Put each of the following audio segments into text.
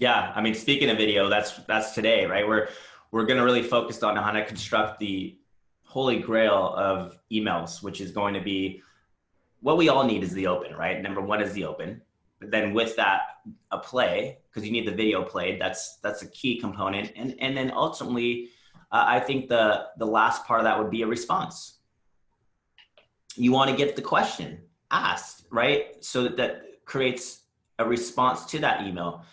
Yeah, I mean, speaking of video, that's today, right? We're going to really focus on how to construct the holy grail of emails, which is going to be what we all need is the open, right? Number one is the open, but then with that, a play, because you need the video played. That's a key component, and then ultimately, I think the last part of that would be a response. You want to get the question asked, right? So that creates a response to that email.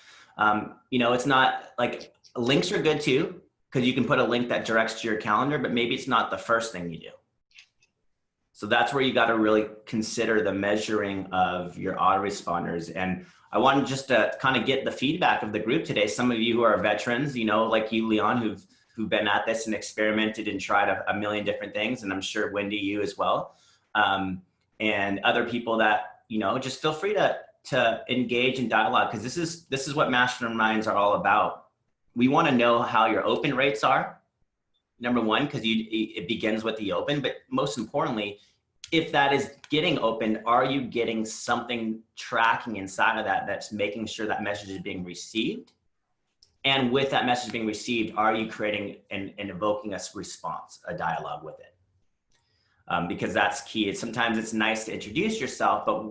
You know, it's not like links are good too, because you can put a link that directs to your calendar, but maybe it's not the first thing you do. So that's where you got to really consider the measuring of your autoresponders. And I wanted just to kind of get the feedback of the group today. Some of you who are veterans, you know, like you, Leon, who've been at this and experimented and tried a million different things. And I'm sure Wendy, you as well. And other people that, you know, just feel free to engage in dialogue, because this is what masterminds are all about. We want to know how your open rates are, number one, because it begins with the open, but most importantly, if that is getting opened, are you getting something tracking inside of that that's making sure that message is being received? And with that message being received, are you creating and evoking a response, a dialogue with it? Because that's key. Sometimes it's nice to introduce yourself, but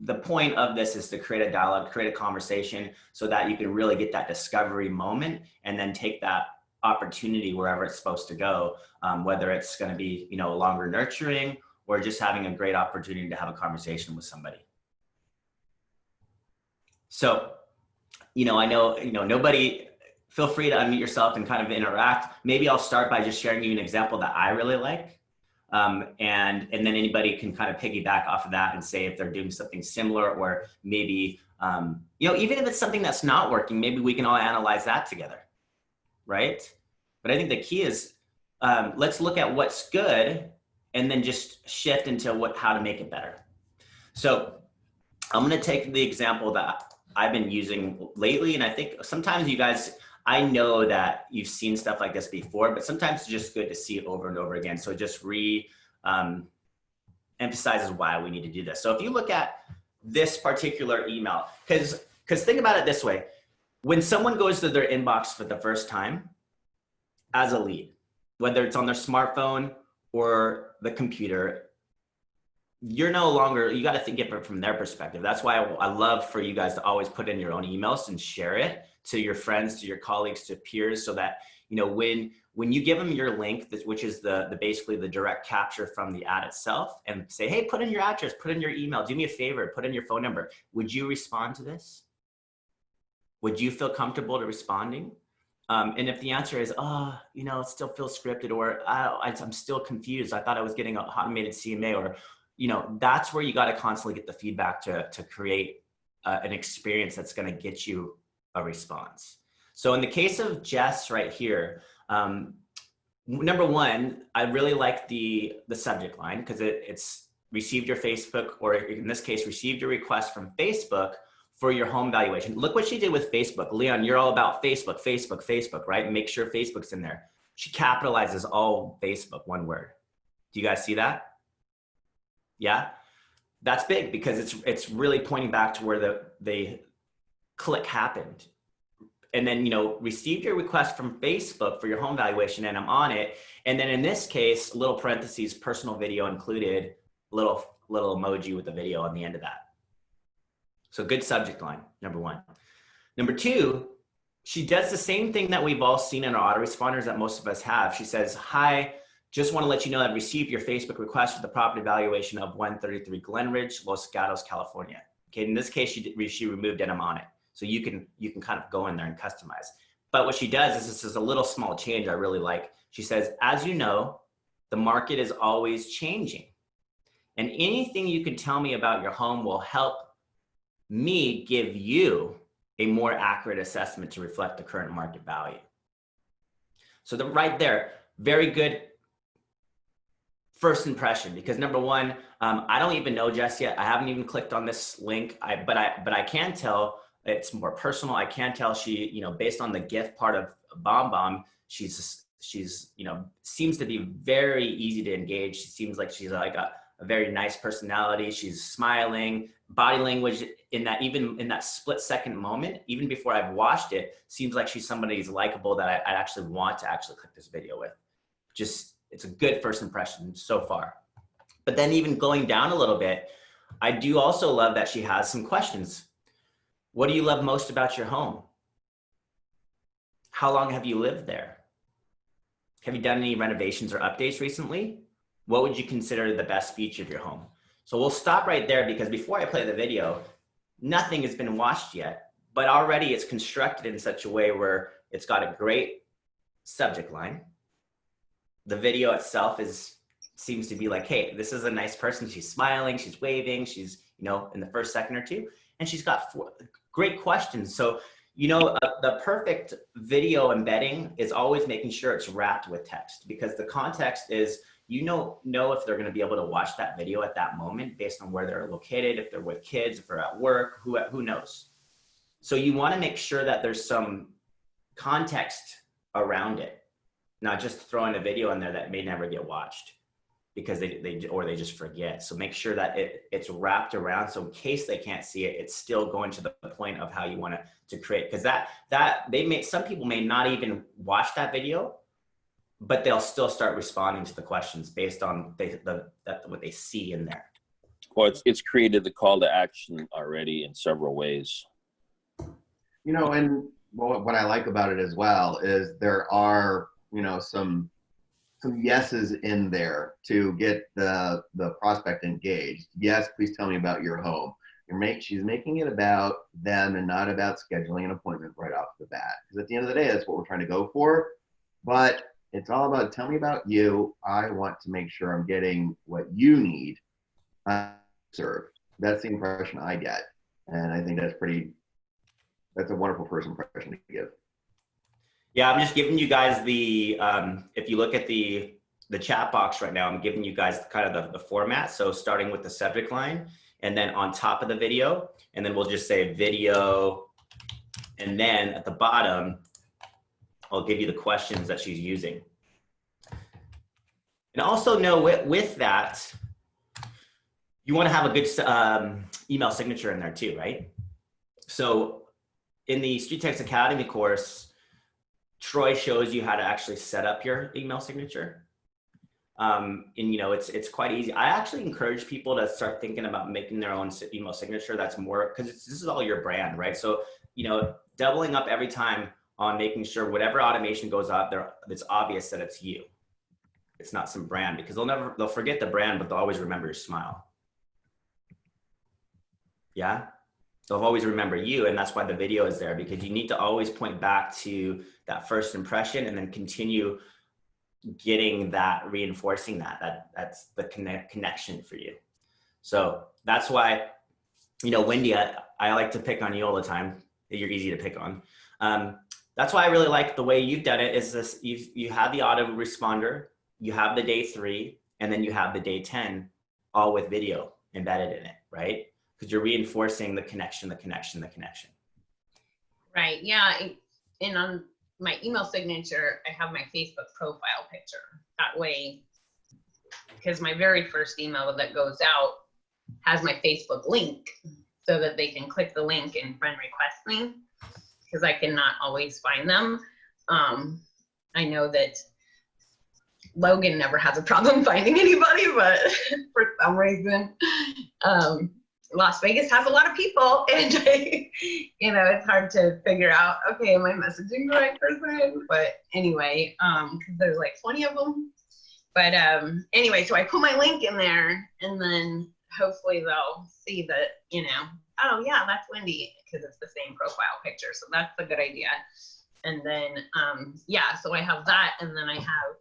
the point of this is to create a dialogue, create a conversation so that you can really get that discovery moment and then take that opportunity wherever it's supposed to go, whether it's going to be, you know, longer nurturing or just having a great opportunity to have a conversation with somebody. So, you know, I know, you know, nobody, feel free to unmute yourself and kind of interact. Maybe I'll start by just sharing you an example that I really like. And then anybody can kind of piggyback off of that and say if they're doing something similar, or maybe, you know, even if it's something that's not working, maybe we can all analyze that together, right? But I think the key is, let's look at what's good and then just shift into how to make it better. So I'm going to take the example that I've been using lately. And I think sometimes you guys, I know that you've seen stuff like this before, but sometimes it's just good to see it over and over again. So it just emphasizes why we need to do this. So if you look at this particular email, because think about it this way, when someone goes to their inbox for the first time as a lead, whether it's on their smartphone or the computer, you're no longer, you got to think it from their perspective. That's why I love for you guys to always put in your own emails and share it to your friends, to your colleagues, to peers, so that, you know, when you give them your link, which is basically the direct capture from the ad itself, and say, hey, put in your address, put in your email, do me a favor, put in your phone number. Would you respond to this? Would you feel comfortable to responding? And if the answer is, oh, you know, it still feels scripted, or I'm still confused, I thought I was getting an automated CMA, or, you know, that's where you got to constantly get the feedback to create an experience that's going to get you a response. So in the case of Jess right here, number one, I really like the subject line, because it's received your Facebook, or in this case, received your request from Facebook for your home valuation. Look what she did with Facebook. Leon, you're all about Facebook, Facebook, Facebook, right? Make sure Facebook's in there. She capitalizes all Facebook, one word. Do you guys see that? Yeah, that's big, because it's really pointing back to where the click happened. And then, you know, received your request from Facebook for your home valuation, and I'm on it. And then in this case, little parentheses, personal video included, little emoji with the video on the end of that. So good subject line, number one. Number two, she does the same thing that we've all seen in our autoresponders that most of us have. She says, hi, just want to let you know that I received your Facebook request for the property valuation of 133 Glenridge, Los Gatos, California. Okay, in this case, she removed it, I'm on it. So you can kind of go in there and customize. But what she does is, this is a little small change I really like. She says, as you know, the market is always changing, and anything you can tell me about your home will help me give you a more accurate assessment to reflect the current market value. So right there, very good first impression, because number one, I don't even know Jess yet. I haven't even clicked on this link, but I can tell it's more personal. I can tell she, you know, based on the gift part of Bomb Bomb, she's, you know, seems to be very easy to engage. She seems like she's like a very nice personality. She's smiling, body language in that, even in that split second moment, even before I've watched it, seems like she's somebody who's likable that I actually want to actually click this video with. Just, it's a good first impression so far. But then even going down a little bit, I do also love that she has some questions. What do you love most about your home? How long have you lived there? Have you done any renovations or updates recently? What would you consider the best feature of your home? So we'll stop right there, because before I play the video, nothing has been watched yet, but already it's constructed in such a way where it's got a great subject line. The video itself seems to be like, hey, this is a nice person. She's smiling, she's waving, she's, you know, in the first second or two, and she's got great questions. So, you know, the perfect video embedding is always making sure it's wrapped with text, because the context is, you know if they're going to be able to watch that video at that moment based on where they're located, if they're with kids, if they're at work, who knows. So you want to make sure that there's some context around it, not just throwing a video in there that may never get watched because they just forget. So make sure that it's wrapped around, so in case they can't see it, it's still going to the point of how you want it to create. Because some people may not even watch that video, but they'll still start responding to the questions based on what they see in there. Well, it's created the call to action already in several ways. You know, and what I like about it as well is there are, you know, some yeses in there to get the prospect engaged. Yes, please tell me about your home. She's making it about them and not about scheduling an appointment right off the bat. Because at the end of the day, that's what we're trying to go for. But it's all about, tell me about you. I want to make sure I'm getting what you need served. That's the impression I get. And I think that's a wonderful first impression to give. Yeah, I'm just giving you guys if you look at the chat box right now, I'm giving you guys kind of the format. So starting with the subject line, and then on top of the video, and then we'll just say video, and then at the bottom, I'll give you the questions that she's using. And also know with that, you want to have a good email signature in there too, right? So in the StreetText Academy course, Troy shows you how to actually set up your email signature. And you know, it's quite easy. I actually encourage people to start thinking about making their own email signature. That's more, because this is all your brand, right? So, you know, doubling up every time on making sure whatever automation goes out there, it's obvious that it's you. It's not some brand, because they'll forget the brand, but they'll always remember your smile. Yeah, they'll always remember you, and that's why the video is there, because you need to always point back to that first impression and then continue getting that, reinforcing that's the connection for you. So that's why, you know, Wendy, I like to pick on you all the time. You're easy to pick on. That's why I really like the way you've done it, is this, you have the autoresponder, you have the day 3, and then you have the day 10, all with video embedded in it, right? Because you're reinforcing the connection. Right, yeah, and on my email signature, I have my Facebook profile picture. That way, because my very first email that goes out has my Facebook link, so that they can click the link and friend request me, because I cannot always find them. I know that Logan never has a problem finding anybody, but for some reason, Las Vegas has a lot of people, and you know, it's hard to figure out, okay, am I messaging the right person? But anyway, because there's like 20 of them. But anyway, so I put my link in there, and then hopefully they'll see that, you know, oh yeah, that's Wendy, because it's the same profile picture. So that's a good idea. And then, yeah, so I have that, and then I have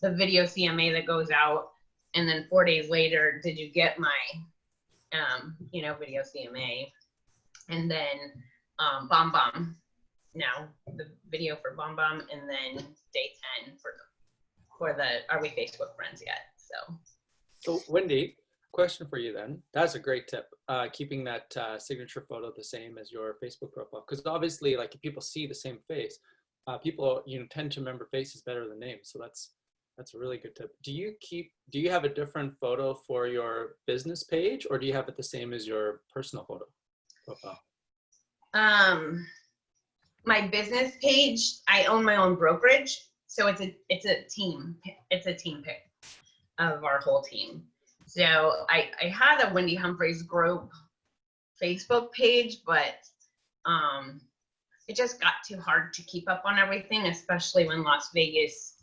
the video CMA that goes out, and then 4 days later, did you get my, you know, video CMA? And then Bomb Bomb, now the video for Bomb Bomb, and then day 10 for the Are We Facebook Friends Yet? So Wendy, question for you then. That's a great tip, keeping that signature photo the same as your Facebook profile, because obviously, like, if people see the same face, people, you know, tend to remember faces better than names. So That's a really good tip. Do you have a different photo for your business page, or do you have it the same as your personal photo profile? My business page, I own my own brokerage, so it's a team pic of our whole team. So I had a Wendy Humphreys group Facebook page, but it just got too hard to keep up on everything, especially when Las Vegas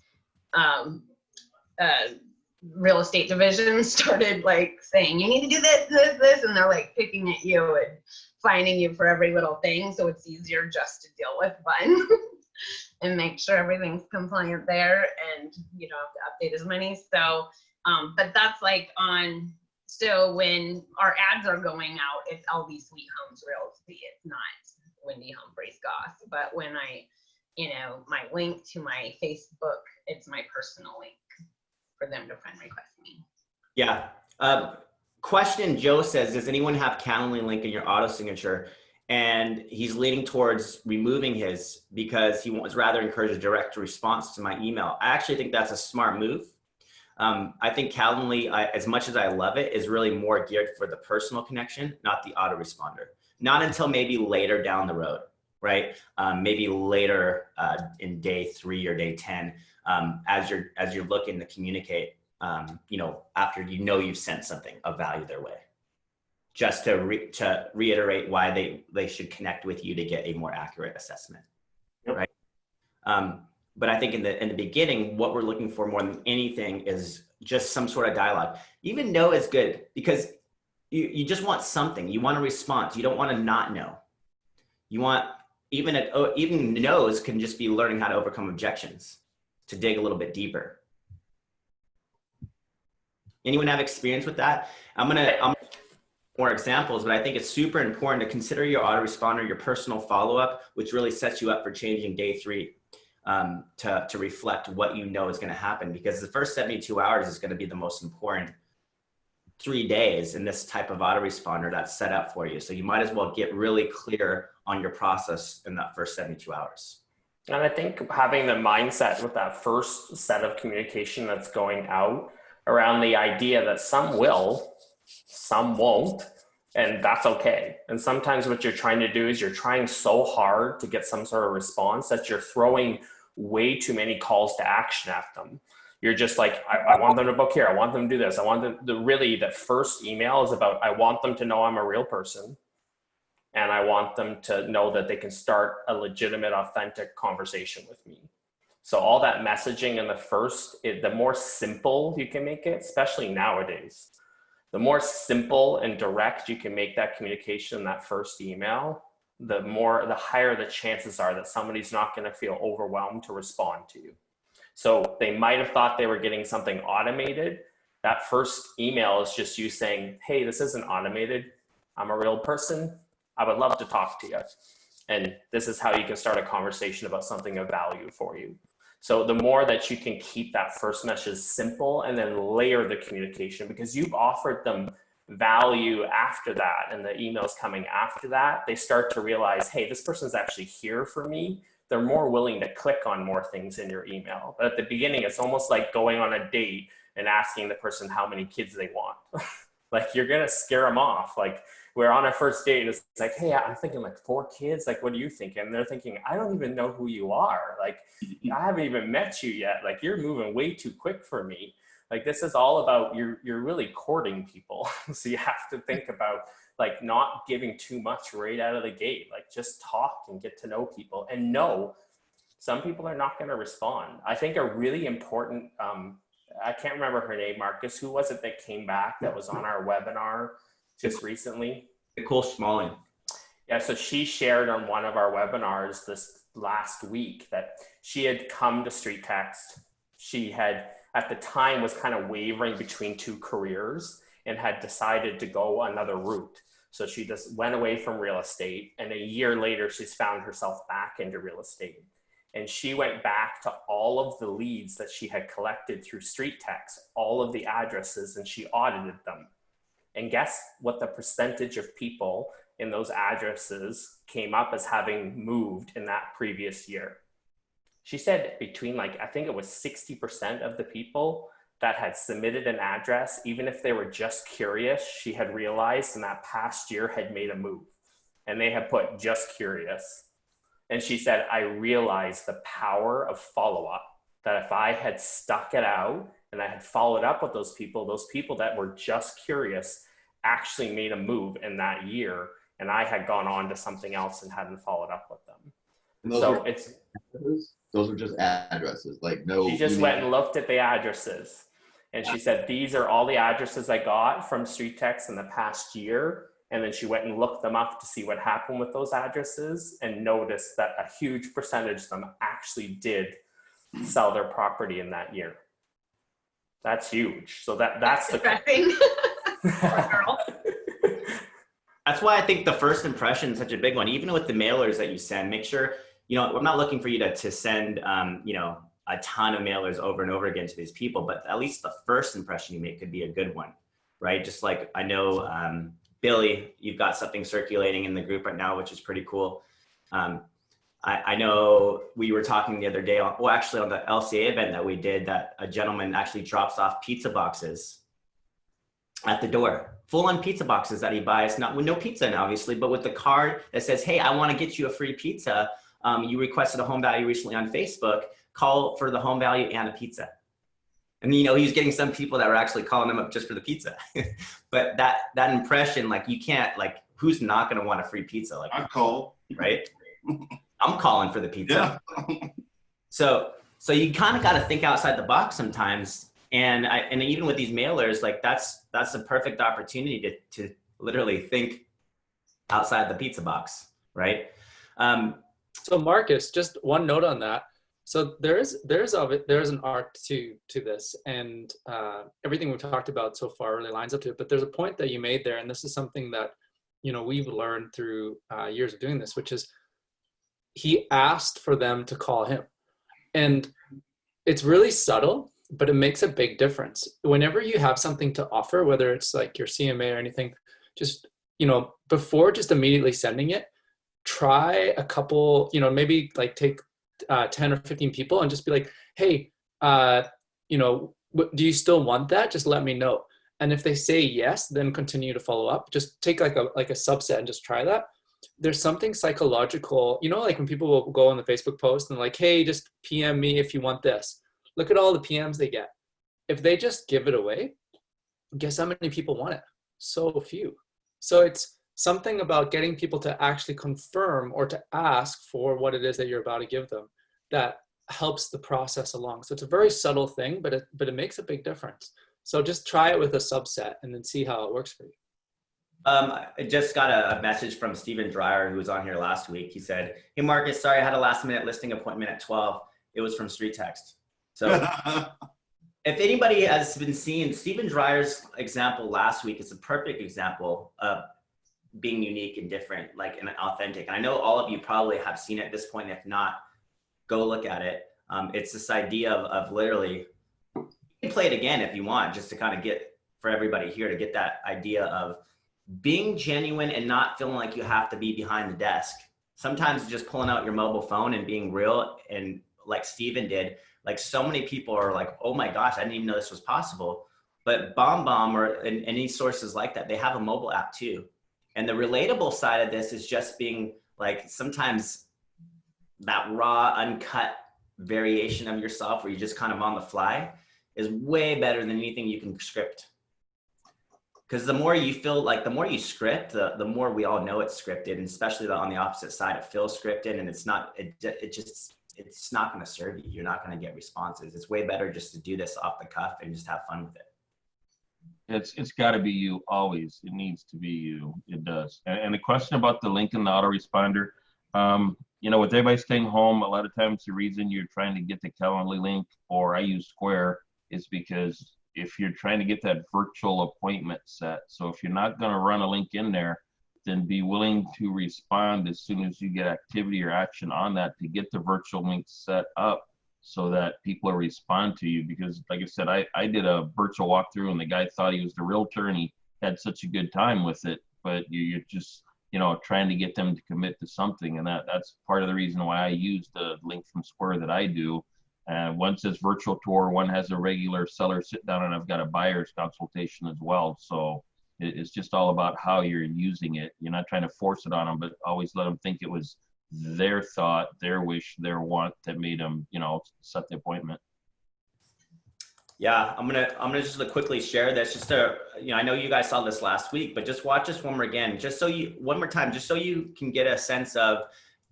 real estate division started like saying you need to do this, and they're like picking at you and finding you for every little thing. So it's easier just to deal with one and make sure everything's compliant there, and you don't have to update as many. So, but that's like on. So when our ads are going out, it's LV Sweet Homes Realty. It's not Wendy Humphreys Goss. But when I, my link to my Facebook, it's my personal link for them to friend request me. Yeah. Question, Joe says, does anyone have Calendly link in your auto signature? And he's leaning towards removing his because he wants rather encourage a direct response to my email. I actually think that's a smart move. I think Calendly, as much as I love it, is really more geared for the personal connection, not the autoresponder. Not until maybe later down the road, right? Maybe later in day 3 or day 10, as you're looking to communicate, after you've sent something of value their way, just to reiterate why they should connect with you to get a more accurate assessment, right? But I think in the beginning, what we're looking for more than anything is just some sort of dialogue. Even no is good because you just want something. You want a response. You don't want to not know. You want even no's can just be learning how to overcome objections, to dig a little bit deeper. Anyone have experience with that? I'm gonna more examples, but I think it's super important to consider your autoresponder, your personal follow-up, which really sets you up for changing day 3. To reflect what is going to happen, because the first 72 hours is going to be the most important 3 days in this type of autoresponder that's set up for you. So you might as well get really clear on your process in that first 72 hours. And I think having the mindset with that first set of communication that's going out around the idea that some will, some won't, and that's okay. And sometimes what you're trying to do is you're trying so hard to get some sort of response that you're throwing way too many calls to action at them. You're just like, I want them to book here. I want them to do this. I want them really that first email is about, I want them to know I'm a real person. And I want them to know that they can start a legitimate, authentic conversation with me. So all that messaging in the first, the more simple you can make it, especially nowadays, the more simple and direct you can make that communication in that first email, the higher the chances are that somebody's not going to feel overwhelmed to respond to you. So they might have thought they were getting something automated. That first email is just you saying, hey, this isn't automated. I'm a real person. I would love to talk to you. And this is how you can start a conversation about something of value for you. So the more that you can keep that first message simple and then layer the communication, because you've offered them value after that and the emails coming after that, they start to realize, hey, this person's actually here for me. They're more willing to click on more things in your email. But at the beginning, it's almost like going on a date and asking the person how many kids they want. Like you're gonna scare them off. Like we're on a first date, it's like, hey, I'm thinking like 4 kids. Like, what are you thinking? And they're thinking, I don't even know who you are. Like, I haven't even met you yet. Like you're moving way too quick for me. Like this is all about you're really courting people. So you have to think about like not giving too much right out of the gate. Like just talk and get to know people and know some people are not going to respond. I think a really important, I can't remember her name, Marcus, who was it that came back that was on our webinar just recently? Nicole Smalling. Yeah, so she shared on one of our webinars this last week that she had come to StreetText. She had, at the time, was kind of wavering between 2 careers and had decided to go another route. So she just went away from real estate, and a year later, she's found herself back into real estate. And she went back to all of the leads that she had collected through StreetText, all of the addresses, and she audited them. And guess what the percentage of people in those addresses came up as having moved in that previous year? She said between like, I think it was 60% of the people that had submitted an address, even if they were just curious, she had realized in that past year had made a move, and they had put just curious. And she said, I realized the power of follow-up, that if I had stuck it out and I had followed up with those people that were just curious actually made a move in that year, and I had gone on to something else and hadn't followed up with them. Those are just addresses, like no. She just went and looked at the addresses, and she said, these are all the addresses I got from StreetText in the past year. And then she went and looked them up to see what happened with those addresses, and noticed that a huge percentage of them actually did sell their property in that year. That's huge. So that's the depressing. Poor girl. That's why I think the first impression is such a big one. Even with the mailers that you send, make sure, you know, I'm not looking for you to send, you know, a ton of mailers over and over again to these people, but at least the first impression you make could be a good one, right? Just like I know, Billy, you've got something circulating in the group right now, which is pretty cool. I know we were talking the other day, well, actually on the LCA event that we did, that a gentleman actually drops off pizza boxes at the door, full-on pizza boxes that he buys, not with no pizza in, obviously, but with the card that says, hey, I want to get you a free pizza. You requested a home value recently on Facebook, call for the home value and a pizza. And, you know, he was getting some people that were actually calling him up just for the pizza. But that impression, like, you can't, like, who's not going to want a free pizza? Like, I call. Right? I'm calling for the pizza. Yeah. So you kind of got to think outside the box sometimes. And even with these mailers, like, that's a perfect opportunity to literally think outside the pizza box, right? So Marcus, just one note on that. So there's an art to this, and everything we've talked about so far really lines up to it. But there's a point that you made there, and this is something that, you know, we've learned through years of doing this, which is he asked for them to call him, and it's really subtle, but it makes a big difference. Whenever you have something to offer, whether it's like your CMA or anything, just, you know, before just immediately sending it, try a couple, you know, maybe like take 10 or 15 people and just be like, hey, you know, do you still want that? Just let me know. And if they say yes, then continue to follow up. Just take like a subset and just try that. There's something psychological, you know, like when people will go on the Facebook post and like, hey, just PM me if you want this. Look at all the PMs they get. If they just give it away, guess how many people want it? So few. So it's something about getting people to actually confirm or to ask for what it is that you're about to give them that helps the process along. So it's a very subtle thing, but it makes a big difference. So just try it with a subset and then see how it works for you. I just got a message from Stephen Dreyer, who was on here last week. He said, hey, Marcus, sorry, I had a last minute listing appointment at 12. It was from StreetText. So if anybody has been seeing Stephen Dreyer's example last week, it's a perfect example of being unique and different, like, and authentic. And I know all of you probably have seen it at this point. If not, go look at it. It's this idea of literally, you can play it again if you want, just to kind of get, for everybody here to get that idea of being genuine and not feeling like you have to be behind the desk. Sometimes just pulling out your mobile phone and being real, and like Stephen did, like so many people are like, oh my gosh, I didn't even know this was possible. But BombBomb or any sources like that, they have a mobile app too. And the relatable side of this is just being like, sometimes that raw, uncut variation of yourself where you're just kind of on the fly is way better than anything you can script. Because the more you feel like, the more you script, the more we all know it's scripted, and especially on the opposite side, it feels scripted, and it's not, it's not going to serve you. You're not going to get responses. It's way better just to do this off the cuff and just have fun with it. It's got to be you always. It needs to be you. It does. And the question about the link and the autoresponder, you know, with everybody staying home, a lot of times the reason you're trying to get the Calendly link, or I use Square, is because if you're trying to get that virtual appointment set. So if you're not going to run a link in there, then be willing to respond as soon as you get activity or action on that to get the virtual link set up so that people will respond to you. Because like I said, I did a virtual walkthrough and the guy thought he was the realtor and he had such a good time with it. But you you know, trying to get them to commit to something. And that's part of the reason why I use the link from Square that I do. One says virtual tour, one has a regular seller sit down, and I've got a buyer's consultation as well. So it's just all about how you're using it. You're not trying to force it on them, but always let them think it was their thought, their wish, their want that made them, you know, set the appointment. Yeah, I'm gonna just quickly share this. Just to, you know, I know you guys saw this last week, but just watch this one more time, just so you can get a sense of,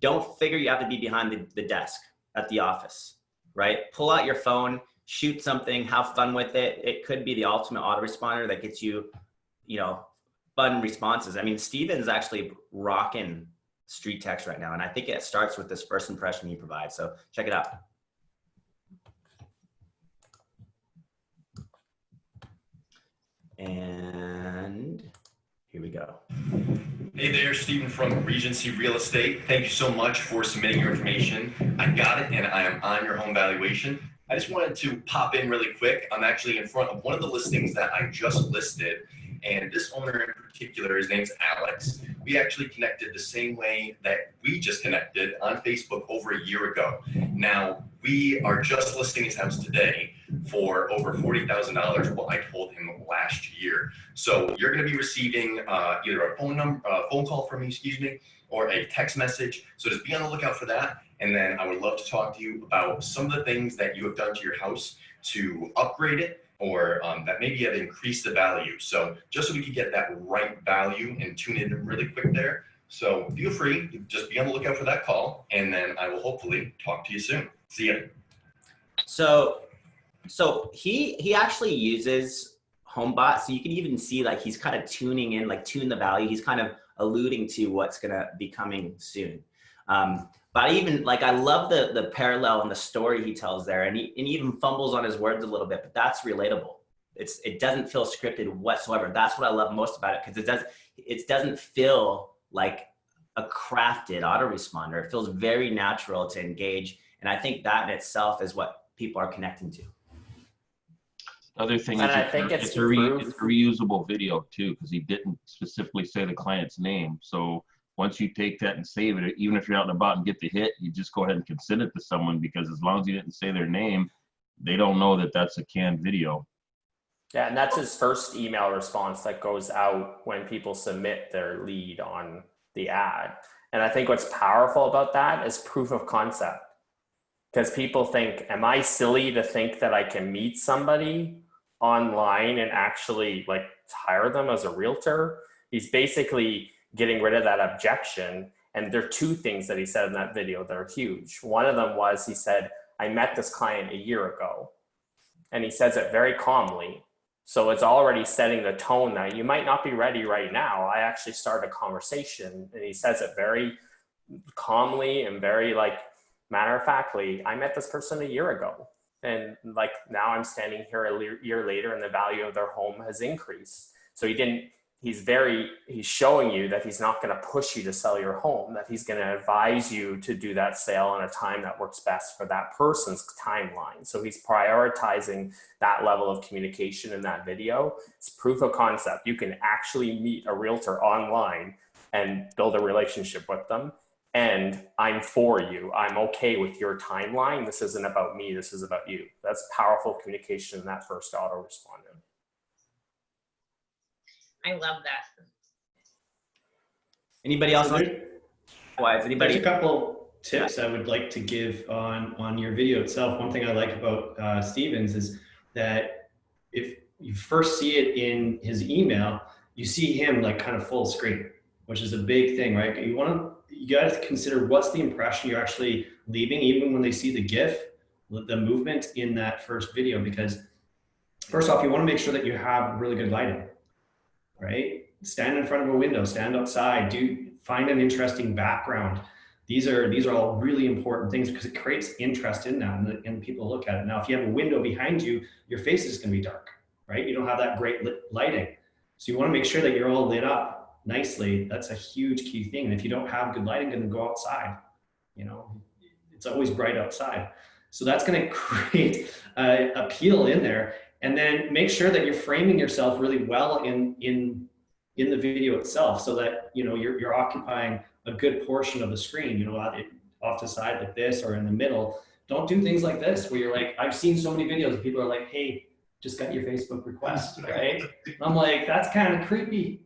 don't figure you have to be behind the desk at the office, right? Pull out your phone, shoot something, have fun with it. It could be the ultimate autoresponder that gets you, you know, fun responses. I mean, Steven's actually rocking StreetText right now, and I think it starts with this first impression he provides. So check it out. And here we go. Hey there, Stephen from Regency Real Estate. Thank you so much for submitting your information. I got it, and I am on your home valuation. I just wanted to pop in really quick. I'm actually in front of one of the listings that I just listed, and this owner in particular, his name's Alex. We actually connected the same way that we just connected on Facebook over a year ago. Now, we are just listing his house today for over $40,000, what I told him last year. So you're going to be receiving either a phone call from me, or a text message. So just be on the lookout for that. And then I would love to talk to you about some of the things that you have done to your house to upgrade it, or that maybe have increased the value. So just so we can get that right value and tune in really quick there. So feel free, just be on the lookout for that call, and then I will hopefully talk to you soon. See ya. So he actually uses HomeBot, so you can even see like he's kind of tuning in, like tune the value. He's kind of alluding to what's gonna be coming soon. But I love the parallel and the story he tells there, and he even fumbles on his words a little bit, but that's relatable. It doesn't feel scripted whatsoever. That's what I love most about it, because it doesn't feel like a crafted autoresponder. It feels very natural to engage, and I think that in itself is what people are connecting to. Other thing And is, I think it's a reusable video too, because he didn't specifically say the client's name. So once you take that and save it, even if you're out and about and get the hit, you just go ahead and send it to someone, because as long as you didn't say their name, they don't know that that's a canned video. Yeah, and that's his first email response that goes out when people submit their lead on the ad. And I think what's powerful about that is proof of concept. Because people think, am I silly to think that I can meet somebody online and actually like hire them as a realtor? He's basically getting rid of that objection. And there are two things that he said in that video that are huge. One of them was, he said, I met this client a year ago. And he says it very calmly. So it's already setting the tone that you might not be ready right now. I actually started a conversation, and he says it very calmly and very like matter of factly. I met this person a year ago, and like now I'm standing here a year later, and the value of their home has increased. So he's showing you that he's not going to push you to sell your home, that he's going to advise you to do that sale in a time that works best for that person's timeline. So he's prioritizing that level of communication in that video. It's proof of concept. You can actually meet a realtor online and build a relationship with them. And I'm for you. I'm okay with your timeline. This isn't about me. This is about you. That's powerful communication in that first autoresponder. I love that. Anybody else? There's a couple tips I would like to give on your video itself. One thing I like about Stevens is that if you first see it in his email, you see him like kind of full screen, which is a big thing, right? You got to consider what's the impression you're actually leaving, even when they see the GIF, the movement in that first video. Because first off, you want to make sure that you have really good lighting, right? Stand in front of a window, stand outside, find an interesting background. These are all really important things, because it creates interest in that, and people look at it. Now, if you have a window behind you, your face is going to be dark, right? You don't have that great lighting. So you want to make sure that you're all lit up nicely. That's a huge key thing. And if you don't have good lighting, then go outside. You know, it's always bright outside. So that's going to create appeal in there. And then make sure that you're framing yourself really well in in the video itself, so that, you know, you're occupying a good portion of the screen, you know, off to the side like this or in the middle. Don't do things like this where you're like, I've seen so many videos, people are like, hey, just got your Facebook request, right? I'm like, that's kind of creepy.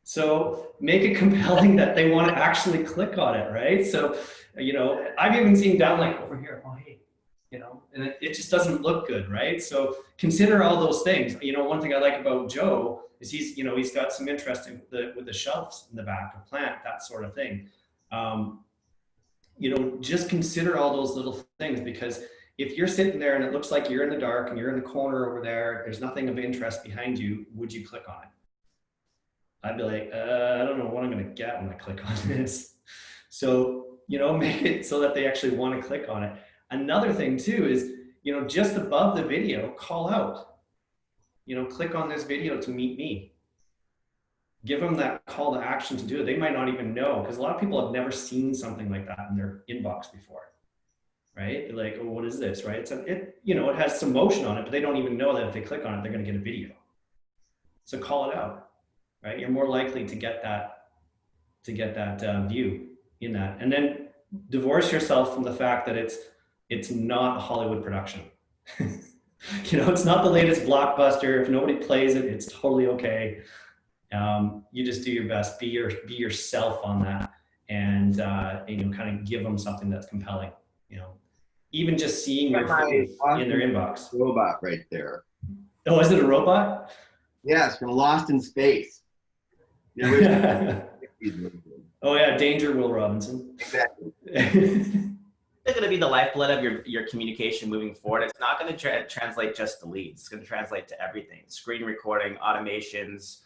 So make it compelling that they want to actually click on it, right? So, you know, I've even seen down like over here, oh, hey, you know, and it just doesn't look good, right? So consider all those things. You know, one thing I like about Joe is he's, you know, he's got some interest in with the shelves in the back, a plant, that sort of thing. You know, just consider all those little things, because if you're sitting there and it looks like you're in the dark and you're in the corner over there, there's nothing of interest behind you, would you click on it? I'd be like, I don't know what I'm going to get when I click on this. So, you know, make it so that they actually want to click on it. Another thing too is, you know, just above the video, call out, you know, click on this video to meet me. Give them that call to action to do it. They might not even know, because a lot of people have never seen something like that in their inbox before, right? They're like, oh, what is this, right? You know, it has some motion on it, but they don't even know that if they click on it, they're going to get a video. So call it out, right? You're more likely to get that view in that. And then divorce yourself from the fact that it's not a Hollywood production. You know, it's not the latest blockbuster. If nobody plays it, it's totally okay. You just do your best, be yourself on that, and you know, kind of give them something that's compelling. You know, even just seeing your face in their inbox. Robot right there. Oh, is it a robot? Yes, from Lost in Space. Yeah. Oh yeah, Danger, Will Robinson. Exactly. It's going to be the lifeblood of your communication moving forward. It's not going to translate just to leads. It's going to translate to everything: screen recording, automations,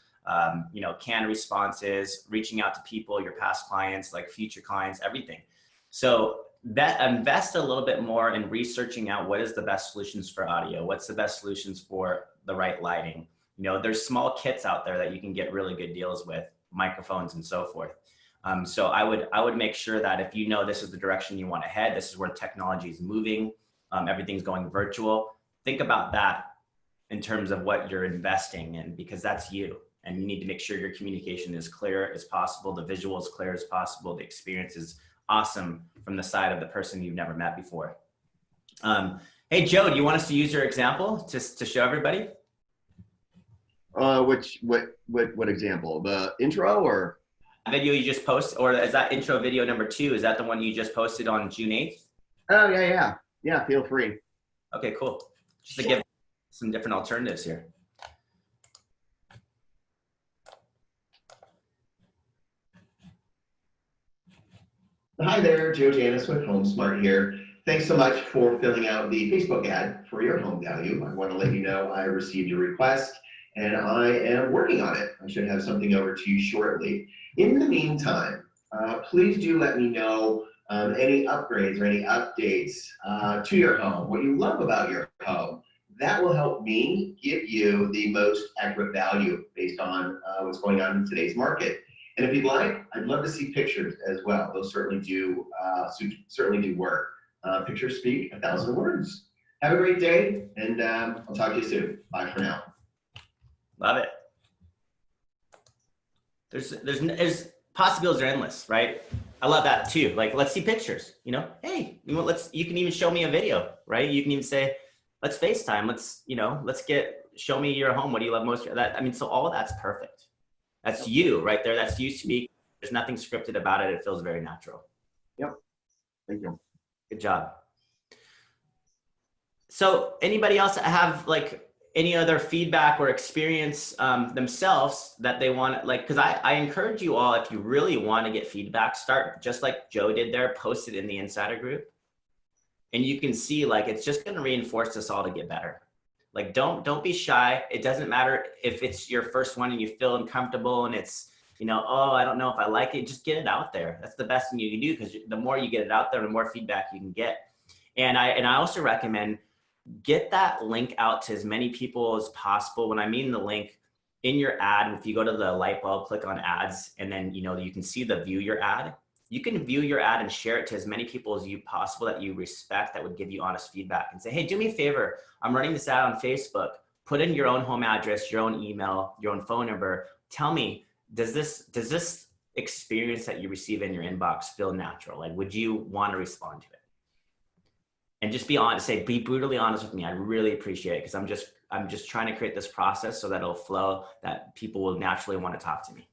you know, canned responses, reaching out to people, your past clients, like future clients, everything. So that invest a little bit more in researching out what is the best solutions for audio, what's the best solutions for the right lighting. You know, there's small kits out there that you can get really good deals with, microphones and so forth. So I would make sure that if you know this is the direction you want to head, this is where technology is moving, everything's going virtual, think about that in terms of what you're investing in, because that's you. And you need to make sure your communication is clear as possible, the visual as clear as possible, the experience is awesome from the side of the person you've never met before. Hey, Joe, do you want us to use your example to show everybody? What example? The intro or? Video you just posted, or is that intro video number 2? Is that the one you just posted on June 8th? Oh, yeah, feel free. Okay, cool. Just to give some different alternatives here. Hi there, Joe Janis with HomeSmart here. Thanks so much for filling out the Facebook ad for your home value. I want to let you know I received your request and I am working on it. I should have something over to you shortly. In the meantime, please do let me know any upgrades or any updates to your home, what you love about your home. That will help me give you the most accurate value based on what's going on in today's market. And if you'd like, I'd love to see pictures as well. Those certainly do work. Pictures speak 1,000 words. Have a great day, and I'll talk to you soon. Bye for now. Love it. There's possibilities are endless, right? I love that too. Like, let's see pictures. You know, hey, you know, you can even show me a video, right? You can even say, let's FaceTime. Show me your home. What do you love most? I mean, so all of that's perfect. That's you right there. That's you speak. There's nothing scripted about it. It feels very natural. Yep. Thank you. Good job. So anybody else have like any other feedback or experience themselves that they want, like, because I encourage you all, if you really want to get feedback, start just like Joe did there, post it in the insider group. And you can see, like, it's just going to reinforce us all to get better. Like, don't be shy. It doesn't matter if it's your first one and you feel uncomfortable and it's, you know, oh, I don't know if I like it. Just get it out there. That's the best thing you can do, because the more you get it out there, the more feedback you can get. And I also recommend get that link out to as many people as possible. When I mean the link in your ad, if you go to the light bulb, click on ads, and then, you know, you can see the view your ad. You can view your ad and share it to as many people as you possible that you respect, that would give you honest feedback, and say, hey, do me a favor. I'm running this ad on Facebook. Put in your own home address, your own email, your own phone number. Tell me, does this experience that you receive in your inbox feel natural? Like, would you want to respond to it? And just be honest, be brutally honest with me. I really appreciate it, because I'm just trying to create this process so that it'll flow, that people will naturally want to talk to me.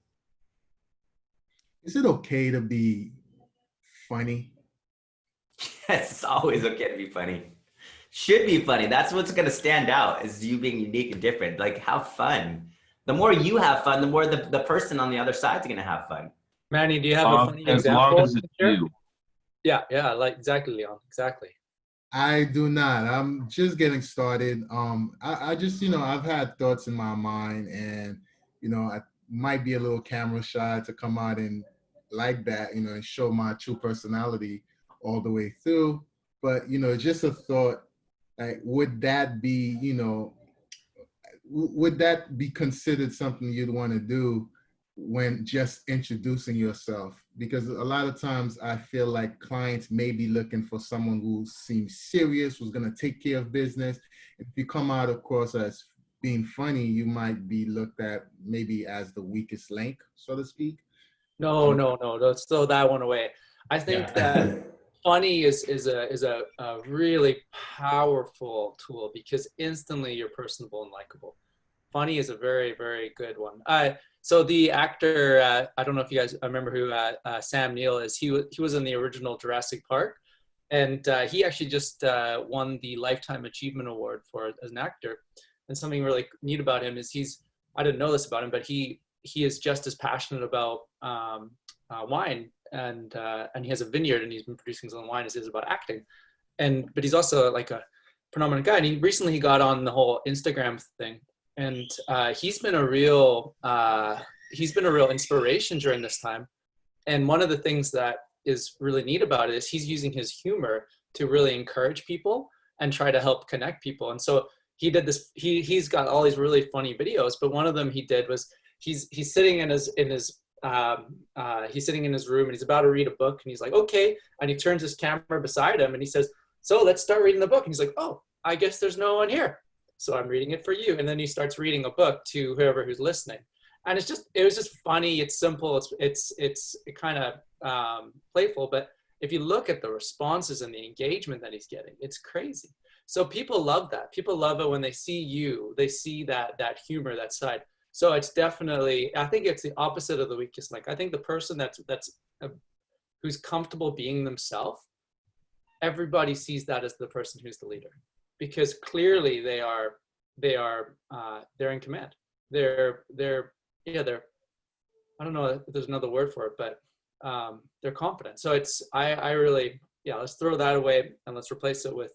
Is it okay to be funny? Yes, it's always okay to be funny. Should be funny. That's what's going to stand out, is you being unique and different. Like, have fun. The more you have fun, the more the person on the other side is going to have fun. Manny, do you have a funny As example? long as it's you. Yeah, like exactly, Leon, exactly. I do not. I'm just getting started. I just, I've had thoughts in my mind, and, I might be a little camera shy to come out and like that, and show my true personality all the way through. But, just a thought, like, would that be, would that be considered something you'd want to do when just introducing yourself? Because a lot of times I feel like clients may be looking for someone who seems serious, who's going to take care of business. If you come out, of course, as being funny, you might be looked at maybe as the weakest link, so to speak. No, let's throw that one away. I think that funny is a really powerful tool, because instantly you're personable and likable. Funny is a very, very good one. So the actor, I don't know if you guys remember who Sam Neill is. He was in the original Jurassic Park, and he actually just won the Lifetime Achievement Award as an actor. And something really neat about him is I didn't know this about him, but he is just as passionate about wine, and he has a vineyard, and he's been producing his own wine as he is about acting. But he's also like a predominant guy, and he recently got on the whole Instagram thing. And he's been a real inspiration during this time. And one of the things that is really neat about it is he's using his humor to really encourage people and try to help connect people. And so he did this. He's got all these really funny videos, but one of them he did was he's sitting in his he's sitting in his room, and he's about to read a book, and he's like, okay, and he turns his camera beside him, and he says, so let's start reading the book. And he's like, oh, I guess there's no one here, so I'm reading it for you. And then he starts reading a book to whoever who's listening. And it was just funny. It's simple. It's kind of playful. But if you look at the responses and the engagement that he's getting, it's crazy. So people love that. People love it when they see you. They see that humor, that side. So it's definitely, I think it's the opposite of the weakest link. I think the person who's comfortable being themselves, everybody sees that as the person who's the leader, because clearly they're in command. They're I don't know if there's another word for it, but they're confident. So I really, let's throw that away and let's replace it with,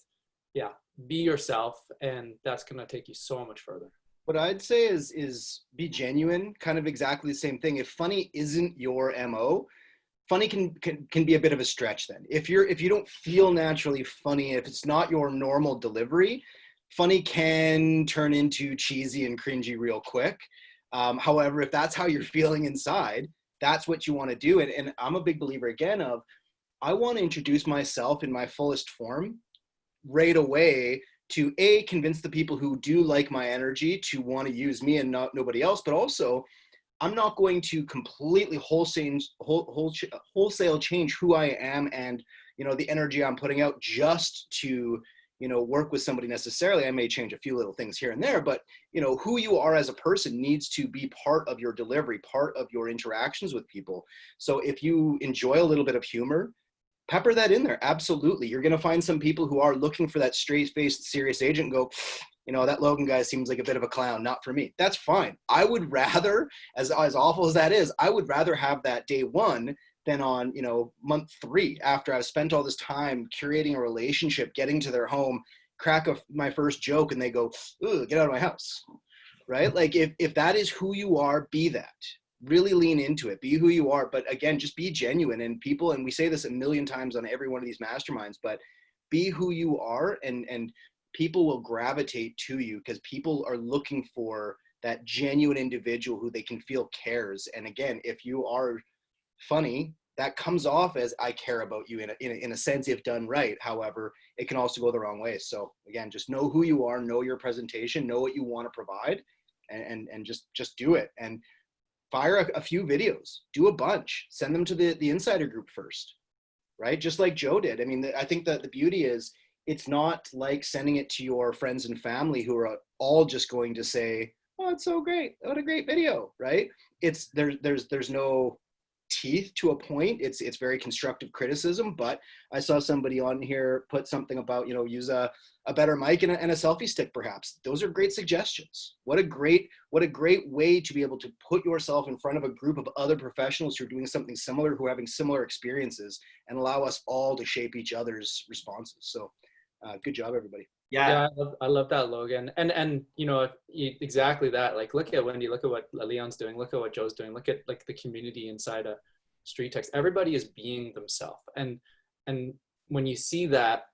be yourself, and that's going to take you so much further. What I'd say is be genuine, kind of exactly the same thing. If funny isn't your MO, funny can be a bit of a stretch then. If you don't feel naturally funny, if it's not your normal delivery, funny can turn into cheesy and cringy real quick. However, if that's how you're feeling inside, that's what you want to do. And I'm a big believer again of, I want to introduce myself in my fullest form right away to convince the people who do like my energy to want to use me and not nobody else. But also, I'm not going to completely wholesale change who I am and, the energy I'm putting out just to, work with somebody necessarily. I may change a few little things here and there, but, who you are as a person needs to be part of your delivery, part of your interactions with people. So if you enjoy a little bit of humor, pepper that in there. Absolutely. You're going to find some people who are looking for that straight-faced, serious agent and go, that Logan guy seems like a bit of a clown. Not for me. That's fine. I would rather, as awful as that is, I would rather have that day one than on, month 3, after I've spent all this time curating a relationship, getting to their home, crack my first joke, and they go, "Ooh, get out of my house." Right? Like if that is who you are, be that. Really lean into it. Be who you are. But again, just be genuine. And people, and we say this a million times on every one of these masterminds, but be who you are, and people will gravitate to you, because people are looking for that genuine individual who they can feel cares. And again, if you are funny, that comes off as I care about you in a sense, if done right. However, it can also go the wrong way. So again, just know who you are, know your presentation, know what you want to provide, and just do it. And fire a few videos, do a bunch, send them to the insider group first, right? Just like Joe did. I mean, I think that the beauty is it's not like sending it to your friends and family who are all just going to say, oh, it's so great. What a great video, right? It's there's no teeth to a point. It's very constructive criticism, but I saw somebody on here put something about, you know, use a better mic and a selfie stick, perhaps. Those are great suggestions. What a great way to be able to put yourself in front of a group of other professionals who are doing something similar, who are having similar experiences, and allow us all to shape each other's responses. So good job, everybody. Yeah, I love that, Logan. And you know, exactly that. Like, look at Wendy, look at what Leon's doing, look at what Joe's doing, look at like the community inside of StreetText. Everybody is being themselves. And when you see that,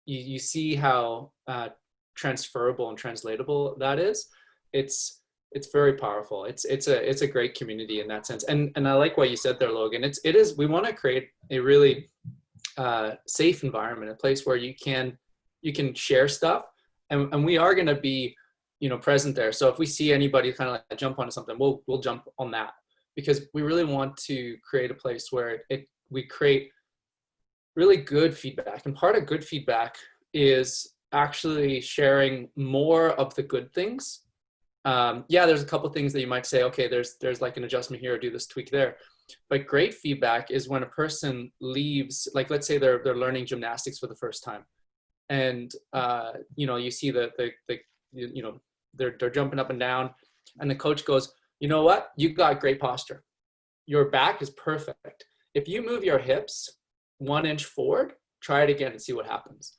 you see how transferable and translatable that is. It's very powerful. It's a great community in that sense. And I like what you said there, Logan. It is, we want to create a really safe environment, a place where you can share stuff, and we are going to be, you know, present there. So if we see anybody kind of like jump onto something, we'll jump on that, because we really want to create a place where we create really good feedback. And part of good feedback is actually sharing more of the good things. Yeah, there's a couple things that you might say, okay, there's like an adjustment here, or do this tweak there. But great feedback is when a person leaves, like let's say they're learning gymnastics for the first time. And you know, you see you know, they're jumping up and down, and the coach goes, you know what, you got great posture, your back is perfect. If you move your hips 1 inch forward, try it again and see what happens.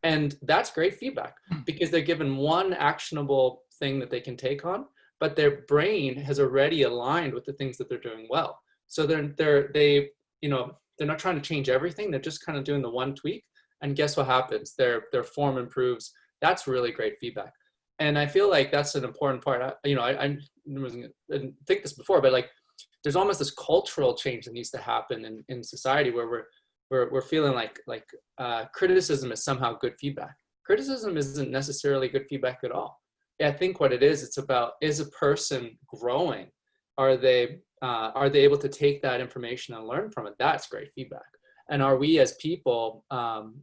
And that's great feedback, because they're given one actionable thing that they can take on, but their brain has already aligned with the things that they're doing well. So they you know, they're not trying to change everything, they're just kind of doing the one tweak. And guess what happens? Their form improves. That's really great feedback. And I feel like that's an important part. You know, I didn't think this before, but like, there's almost this cultural change that needs to happen in society, where we're feeling like criticism is somehow good feedback. Criticism isn't necessarily good feedback at all. I think what it is, it's about, is a person growing? Are they able to take that information and learn from it? That's great feedback. And are we as people, so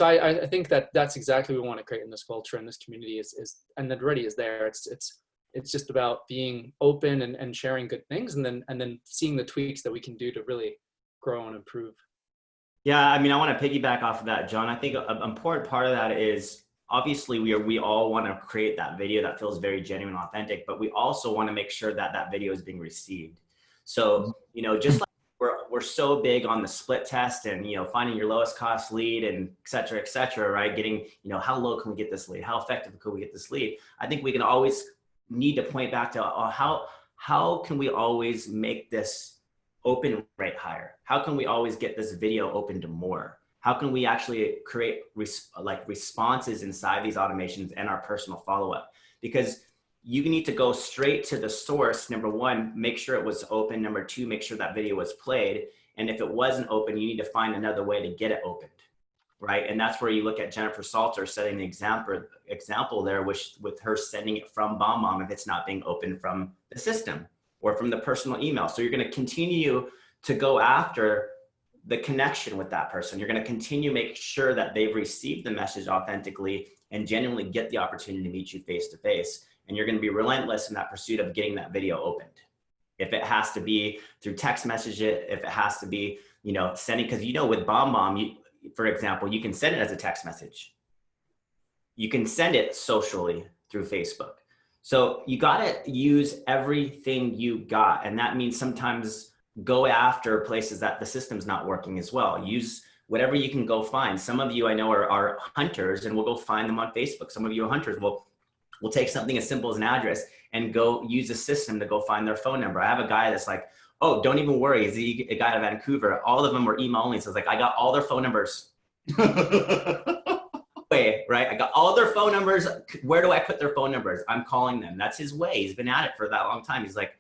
I think that's exactly what we want to create in this culture, and this community and that already is there. It's just about being open and sharing good things, and then seeing the tweaks that we can do to really grow and improve. Yeah, I mean, I want to piggyback off of that, John. I think an important part of that is, obviously we all want to create that video that feels very genuine, authentic, but we also want to make sure that that video is being received. So, you know, just like we're so big on the split test and, you know, finding your lowest cost lead and et cetera, right? Getting, you know, how low can we get this lead? How effective could we get this lead? I think we can always need to point back to how can we always make this open rate higher? How can we always get this video open to more? How can we actually create responses inside these automations and our personal follow-up? Because you need to go straight to the source. Number one, make sure it was open. Number two, make sure that video was played. And if it wasn't open, you need to find another way to get it opened, right? And that's where you look at Jennifer Salter setting the example there, with her sending it from BombBomb if it's not being opened from the system or from the personal email. So you're going to continue to go after the connection with that person. You're going to continue to make sure that they've received the message authentically and genuinely get the opportunity to meet you face to face. And you're going to be relentless in that pursuit of getting that video opened. If it has to be through text message, if it has to be, you know, sending, because, you know, with BombBomb, for example, you can send it as a text message. You can send it socially through Facebook. So you got to use everything you got. And that means sometimes go after places that the system's not working as well. Use whatever you can go find. Some of you I know are hunters, and we'll go find them on Facebook. Some of you are hunters. We'll take something as simple as an address and go use a system to go find their phone number. I have a guy that's like, oh, don't even worry. He's a guy out of Vancouver. All of them were email only. So it's like, I got all their phone numbers. Way, right? I got all their phone numbers. Where do I put their phone numbers? I'm calling them. That's his way. He's been at it for that long time. He's like,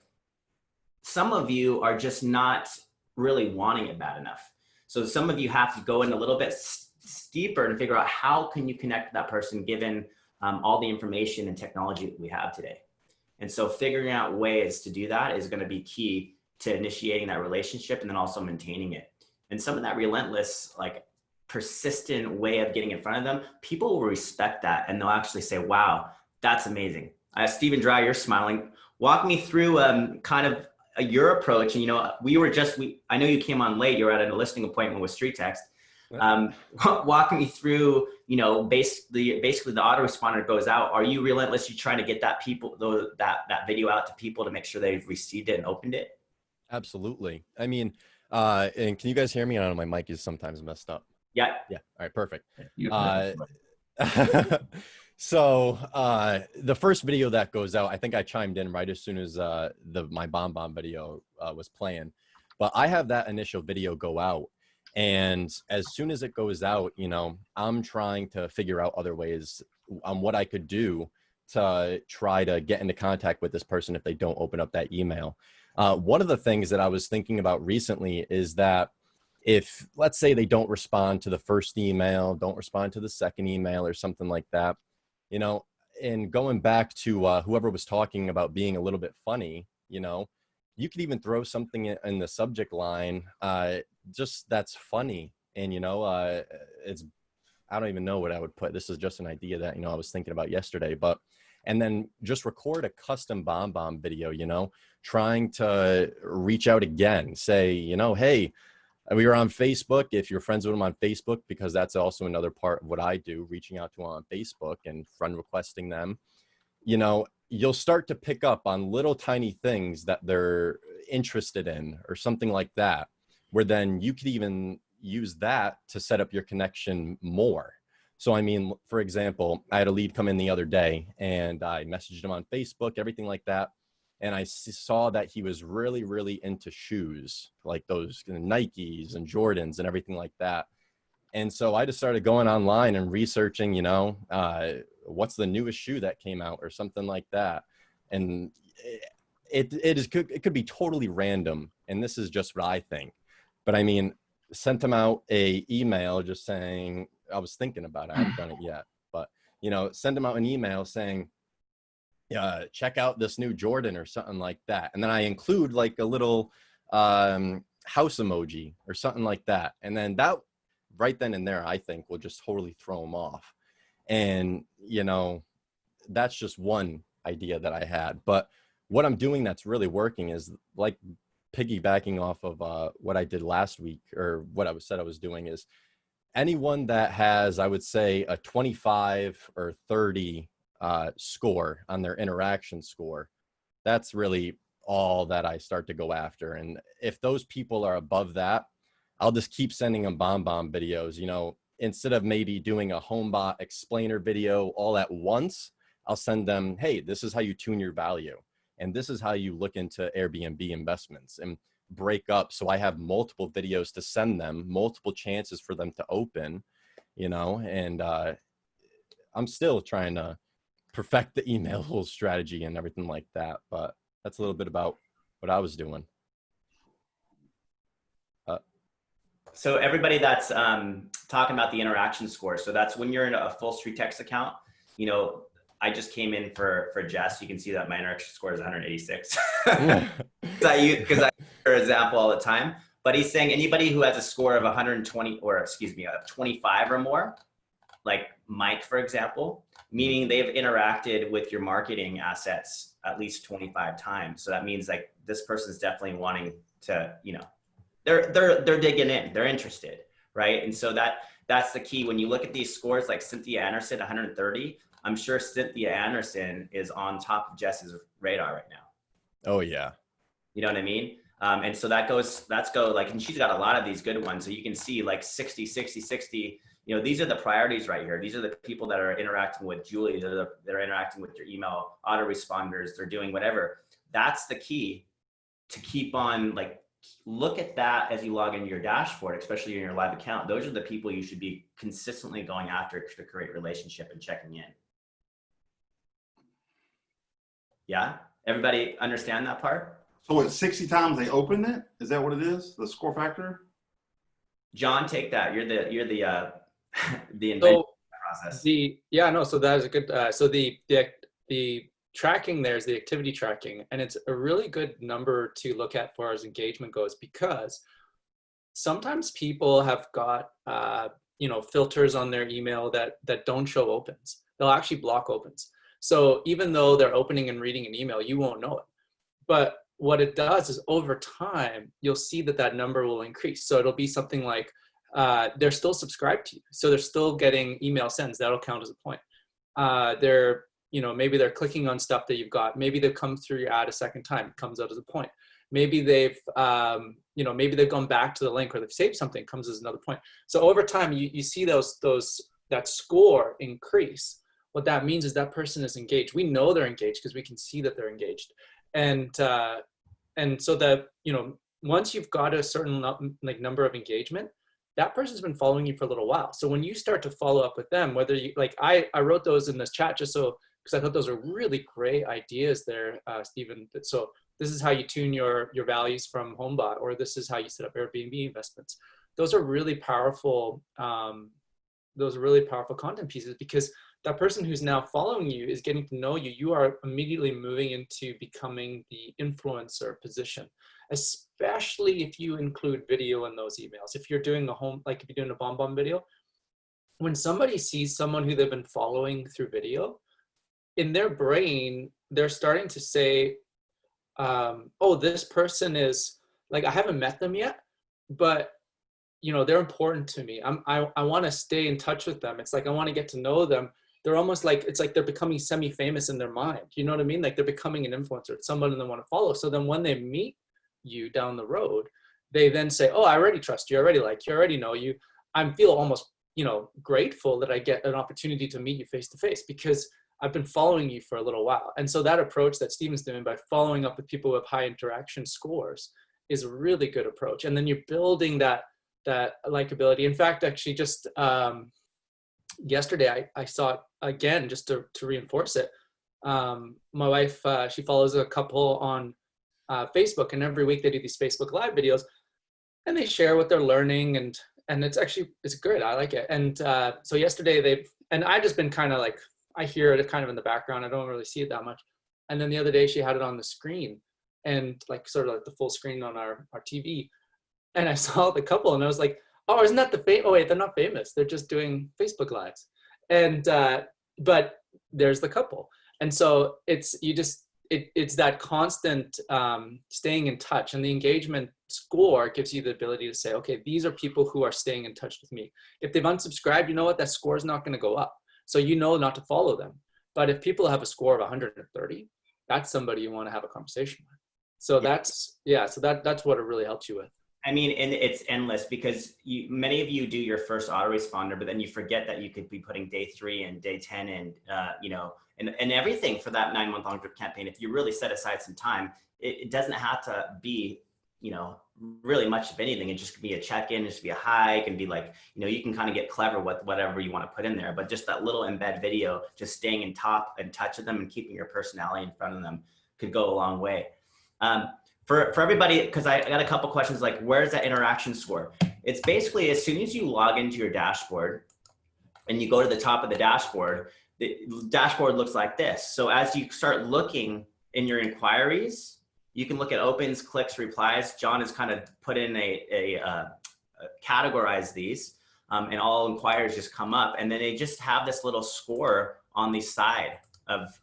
some of you are just not really wanting it bad enough. So some of you have to go in a little bit steeper and figure out how can you connect with that person given all the information and technology that we have today. And so figuring out ways to do that is going to be key to initiating that relationship and then also maintaining it. And some of that relentless, like persistent way of getting in front of them, people will respect that and they'll actually say, wow, that's amazing. Stephen Dry, you're smiling. Walk me through kind of your approach. And, you know, I know you came on late, you were at a listing appointment with StreetText. Walk me through, you know, basically the autoresponder goes out. Are you relentless? You trying to get that video out to people to make sure they've received it and opened it? Absolutely. I mean, and can you guys hear me? I don't know, my mic is sometimes messed up. Yeah. Yeah. All right. Perfect. So the first video that goes out, I think I chimed in right as soon as my bomb video was playing. But I have that initial video go out. And as soon as it goes out, you know, I'm trying to figure out other ways on what I could do to try to get into contact with this person if they don't open up that email. One of the things that I was thinking about recently is that if, let's say, they don't respond to the first email, don't respond to the second email or something like that, you know, and going back to whoever was talking about being a little bit funny, you know, you could even throw something in the subject line, just that's funny. And, you know, I don't even know what I would put. This is just an idea that, you know, I was thinking about yesterday, and then just record a custom bomb video, you know, trying to reach out again, say, you know, hey, we were on Facebook. If you're friends with them on Facebook, because that's also another part of what I do, reaching out to them on Facebook and friend requesting them, you know, you'll start to pick up on little tiny things that they're interested in or something like that, where then you could even use that to set up your connection more. So, I mean, for example, I had a lead come in the other day and I messaged him on Facebook, everything like that. And I saw that he was really, really into shoes, like those Nikes and Jordans and everything like that. And so I just started going online and researching, you know, what's the newest shoe that came out or something like that. And it could be totally random. And this is just what I think. But I mean, sent him out a email just saying, I was thinking about it. I haven't done it yet. But, you know, send him out an email saying, check out this new Jordan or something like that. And then I include like a little house emoji or something like that. And then that right then and there, I think will just totally throw them off. And, you know, that's just one idea that I had. But what I'm doing that's really working is like piggybacking off of what I did last week, or what I said I was doing, is anyone that has, I would say, a 25 or 30 score on their interaction score, that's really all that I start to go after. And if those people are above that, I'll just keep sending them bomb videos. You know, instead of maybe doing a HomeBot explainer video all at once, I'll send them, hey, this is how you tune your value. And this is how you look into Airbnb investments, and break up. So I have multiple videos to send them, multiple chances for them to open, you know, and I'm still trying to perfect the email strategy and everything like that. But that's a little bit about what I was doing. So everybody that's talking about the interaction score. So that's when you're in a full StreetText account, you know, I just came in for Jess. You can see that my interaction score is 186. Because I use her example all the time. But he's saying anybody who has a score of 120, or excuse me, 25 or more, like Mike, for example, meaning they've interacted with your marketing assets at least 25 times. So that means like this person's definitely wanting to, you know, they're digging in, they're interested, right? And so that's the key. When you look at these scores, like Cynthia Anderson, 130, I'm sure Cynthia Anderson is on top of Jess's radar right now. Oh yeah. You know what I mean? And so and she's got a lot of these good ones. So you can see like 60, 60, 60, you know, these are the priorities right here. These are the people that are interacting with Julie, that are interacting with your email autoresponders, they're doing whatever. That's the key to keep on, like, look at that as you log into your dashboard, especially in your live account. Those are the people you should be consistently going after to create relationship and checking in. Yeah, everybody understand that part? So at 60 times they open it? Is that what it is? The score factor? John, take that. You're the the inventor process. So that is a good. So the tracking there is the activity tracking, and it's a really good number to look at for as engagement goes, because sometimes people have got filters on their email that don't show opens. They'll actually block opens. So even though they're opening and reading an email, you won't know it. But what it does is over time, you'll see that number will increase. So it'll be something like they're still subscribed to you. So they're still getting email sends. That'll count as a point. Maybe they're clicking on stuff that you've got. Maybe they've come through your ad a second time. It comes out as a point. Maybe they've gone back to the link, or they've saved something, comes as another point. So over time, you see that score increase. What that means is that person is engaged. We know they're engaged because we can see that they're engaged. And so that, once you've got a certain number of engagement, that person's been following you for a little while. So when you start to follow up with them, whether you I wrote those in this chat just so, because I thought those are really great ideas there, Stephen. So this is how you tune your values from HomeBot, or this is how you set up Airbnb investments. Those are really powerful. Those are really powerful content pieces, because that person who's now following you is getting to know you. You are immediately moving into becoming the influencer position, especially if you include video in those emails. If you're doing if you're doing a BombBomb video, when somebody sees someone who they've been following through video, in their brain, they're starting to say, oh, this person is I haven't met them yet, but they're important to me. I want to stay in touch with them. It's I want to get to know them. They're almost it's they're becoming semi-famous in their mind. You know what I mean? They're becoming an influencer. It's someone they want to follow. So then when they meet you down the road, they then say, oh, I already trust you. I already like you. I already know you. I feel almost, grateful that I get an opportunity to meet you face to face, because I've been following you for a little while. And so that approach that Stephen's doing by following up with people with high interaction scores is a really good approach. And then you're building that likability. In fact, actually just yesterday, I saw it again, just to reinforce it. My wife, she follows a couple on Facebook, and every week they do these Facebook Live videos, and they share what they're learning, and it's good. I like it. And so yesterday and I just been kind of I hear it kind of in the background. I don't really see it that much. And then the other day she had it on the screen, and sort of the full screen on our TV. And I saw the couple, and I was like, oh, isn't that oh wait, they're not famous. They're just doing Facebook Lives. And, but there's the couple. And so it's that constant staying in touch, and the engagement score gives you the ability to say, okay, these are people who are staying in touch with me. If they've unsubscribed, you know what, that score is not going to go up. So you know not to follow them. But if people have a score of 130, that's somebody you want to have a conversation with. So that's what it really helps you with. I mean, and it's endless, because many of you do your first autoresponder, but then you forget that you could be putting day 3 and day 10 and, and everything for that 9-month-long drip campaign. If you really set aside some time, it doesn't have to be, really much of anything. It just could be a check-in, it just be a hi, it can be you can kind of get clever with whatever you want to put in there, but just that little embed video, just staying in touch with them and keeping your personality in front of them could go a long way. For everybody, because I got a couple questions where's that interaction score? It's basically as soon as you log into your dashboard and you go to the top of the dashboard looks like this. So as you start looking in your inquiries, you can look at opens, clicks, replies. John has kind of put in categorize these, and all inquiries just come up, and then they just have this little score on the side of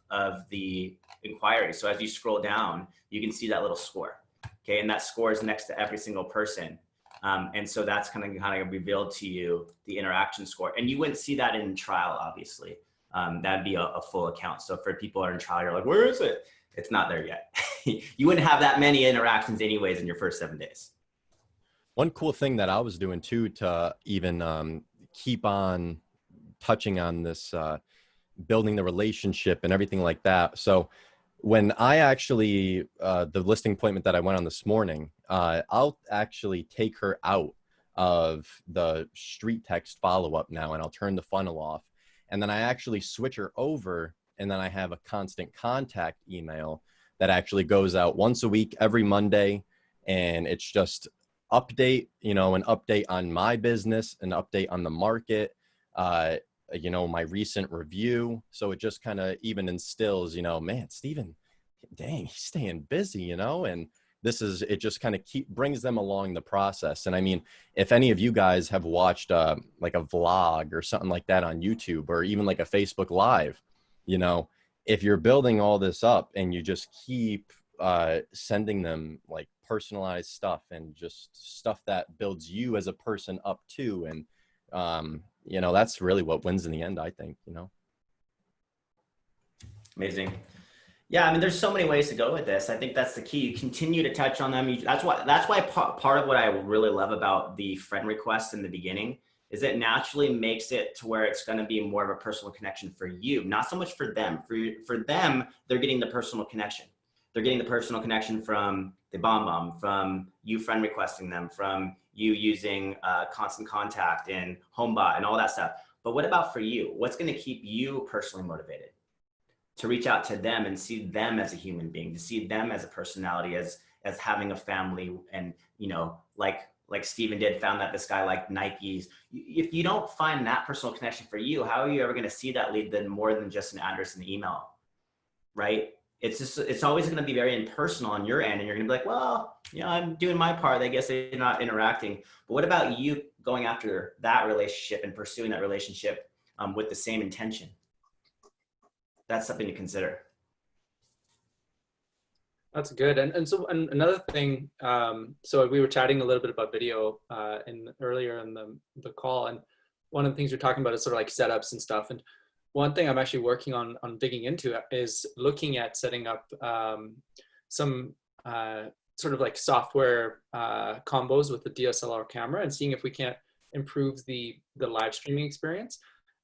the inquiry. So as you scroll down, you can see that little score. Okay, and that score is next to every single person. And so that's kind of revealed to you the interaction score. And you wouldn't see that in trial, obviously. That'd be a full account. So for people who are in trial, you're like, where is it? It's not there yet. You wouldn't have that many interactions anyways in your first 7 days. One cool thing that I was doing too, to even keep on touching on this, building the relationship and everything like that. So when I actually, the listing appointment that I went on this morning, I'll actually take her out of the StreetText follow-up now, and I'll turn the funnel off. And then I actually switch her over, and then I have a constant contact email that actually goes out once a week, every Monday. And it's just update, an update on my business, an update on the market. you know, my recent review. So it just kind of even instills, you know, man, Steven, dang, he's staying busy, you know, and it just kind of brings them along the process. And I mean, if any of you guys have watched like a vlog or something like that on YouTube, or even like a Facebook Live, you know, if you're building all this up and you just keep sending them like personalized stuff and just stuff that builds you as a person up too. And, you know, that's really what wins in the end, I think, you know. Amazing. Yeah, I mean, there's so many ways to go with this. I think that's the key. You continue to touch on them. That's why part of what I really love about the friend request in the beginning is it naturally makes it to where it's going to be more of a personal connection for you, not so much for them. For them, they're getting the personal connection. They're getting the personal connection from the BombBomb, from you friend requesting them, from you using Constant Contact and HomeBot and all that stuff. But what about for you? What's going to keep you personally motivated to reach out to them and see them as a human being, to see them as a personality, as having a family, and, you know, like Steven did, found that this guy liked Nikes. If you don't find that personal connection for you, how are you ever going to see that lead then more than just an address and email, right? It's always going to be very impersonal on your end, and you're going to be like, well, you know, I'm doing my part. I guess they're not interacting. But what about you going after that relationship and pursuing that relationship with the same intention? That's something to consider. That's good. And so another thing, so we were chatting a little bit about video earlier in the call, and one of the things we're talking about is sort of like setups and stuff. And one thing I'm actually working on digging into is looking at setting up some sort of like software combos with the DSLR camera and seeing if we can't improve the live streaming experience.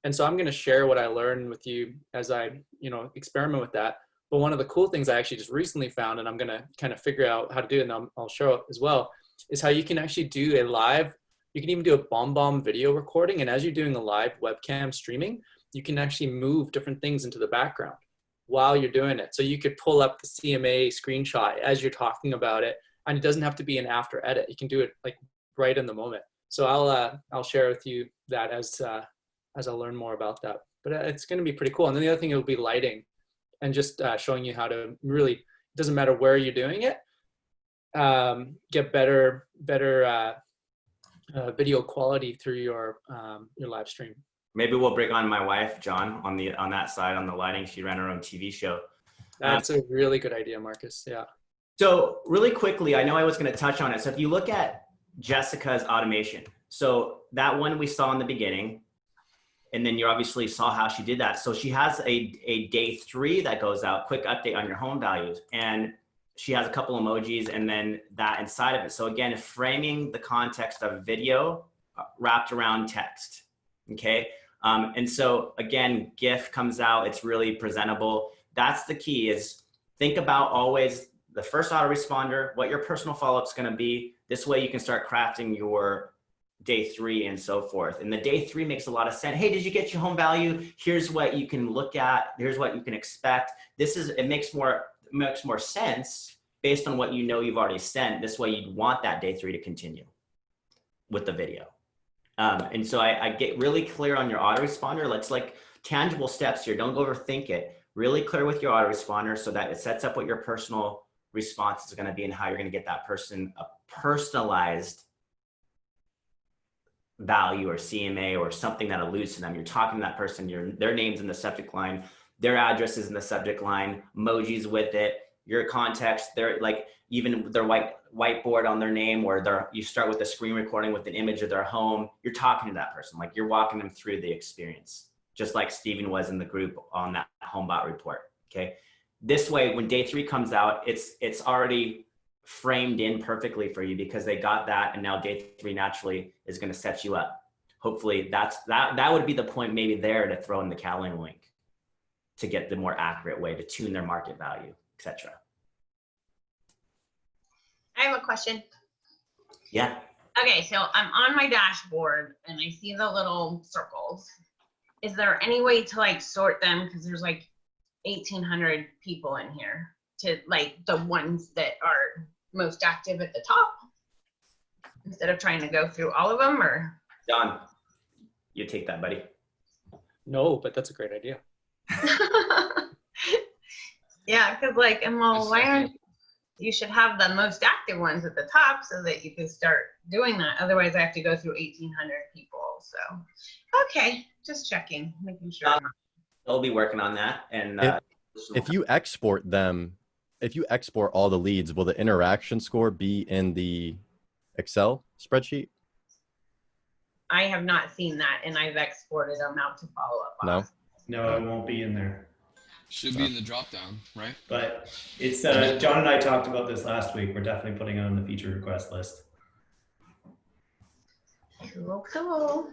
And so I'm going to share what I learned with you as I, you know, experiment with that. But one of the cool things I actually just recently found, and I'm going to kind of figure out how to do it, and I'll show it as well, is how you can actually do a live, you can even do a BombBomb video recording. And as you're doing a live webcam streaming, you can actually move different things into the background while you're doing it. So you could pull up the CMA screenshot as you're talking about it, and it doesn't have to be an after edit. You can do it like right in the moment. So I'll share with you that as I learn more about that. But it's going to be pretty cool. And then the other thing will be lighting, and just showing you how to really, it doesn't matter where you're doing it, get better video quality through your live stream. Maybe we'll bring on my wife, John, on that side, on the lighting. She ran her own TV show. That's a really good idea, Marcus. Yeah. So really quickly, I know I was going to touch on it. So if you look at Jessica's automation, so that one we saw in the beginning, and then you obviously saw how she did that. So she has a day 3 that goes out, quick update on your home values. And she has a couple emojis and then that inside of it. So again, framing the context of video wrapped around text, okay? And so again, GIF comes out, it's really presentable. That's the key, is think about always the first autoresponder, what your personal follow-up's gonna be. This way you can start crafting your day 3 and so forth. And the day 3 makes a lot of sense. Hey, did you get your home value? Here's what you can look at. Here's what you can expect. It makes more sense based on what you know you've already sent. This way you'd want that day 3 to continue with the video. And so I get really clear on your autoresponder. Let's like tangible steps here. Don't overthink it. Really clear with your autoresponder so that it sets up what your personal response is going to be and how you're going to get that person a personalized value or CMA or something that alludes to them. You're talking to that person, their name's in the subject line, their address is in the subject line, emojis with it, your context, their like even their whiteboard on their name, or you start with a screen recording with an image of their home. You're talking to that person, like you're walking them through the experience, just like Steven was in the group on that HomeBot report. Okay. This way, when day 3 comes out, it's already framed in perfectly for you because they got that, and now day 3 naturally is going to set you up. Hopefully that would be the point maybe there to throw in the calendar link to get the more accurate way to tune their market value, etc. I have a question. Yeah. Okay, so I'm on my dashboard and I see the little circles. Is there any way to like sort them? Because there's like 1,800 people in here, to like the ones that are most active at the top, instead of trying to go through all of them? Or Don, you take that, buddy. No, but that's a great idea. Yeah, because like, and well, why aren't you should have the most active ones at the top so that you can start doing that. Otherwise, I have to go through 1,800 people. So, okay, just checking, making sure. They'll be working on that. And if you export them, if you export all the leads, will the interaction score be in the Excel spreadsheet? I have not seen that, and I've exported them out to follow up. No. No, it won't be in there. Should be in the drop down, right? But it's John and I talked about this last week. We're definitely putting it on the feature request list. Cool, cool.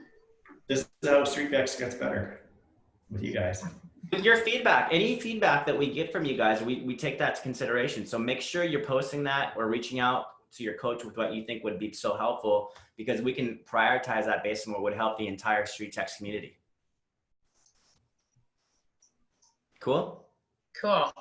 This is how StreetText gets better with you guys. With your feedback, any feedback that we get from you guys, we take that to consideration. So make sure you're posting that or reaching out to your coach with what you think would be so helpful, because we can prioritize that based on what would help the entire StreetText community. Cool? Cool.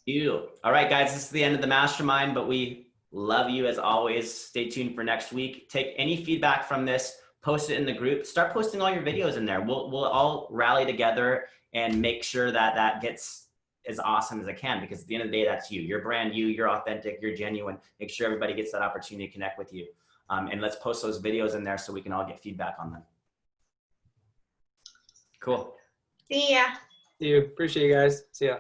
You. All right, guys, this is the end of the mastermind, but we love you as always. Stay tuned for next week. Take any feedback from this, post it in the group. Start posting all your videos in there. We'll all rally together and make sure that that gets as awesome as it can, because at the end of the day, that's you. You're brand new, you're authentic, you're genuine. Make sure everybody gets that opportunity to connect with you. And let's post those videos in there so we can all get feedback on them. Cool. See ya. See you. Appreciate you guys. See ya.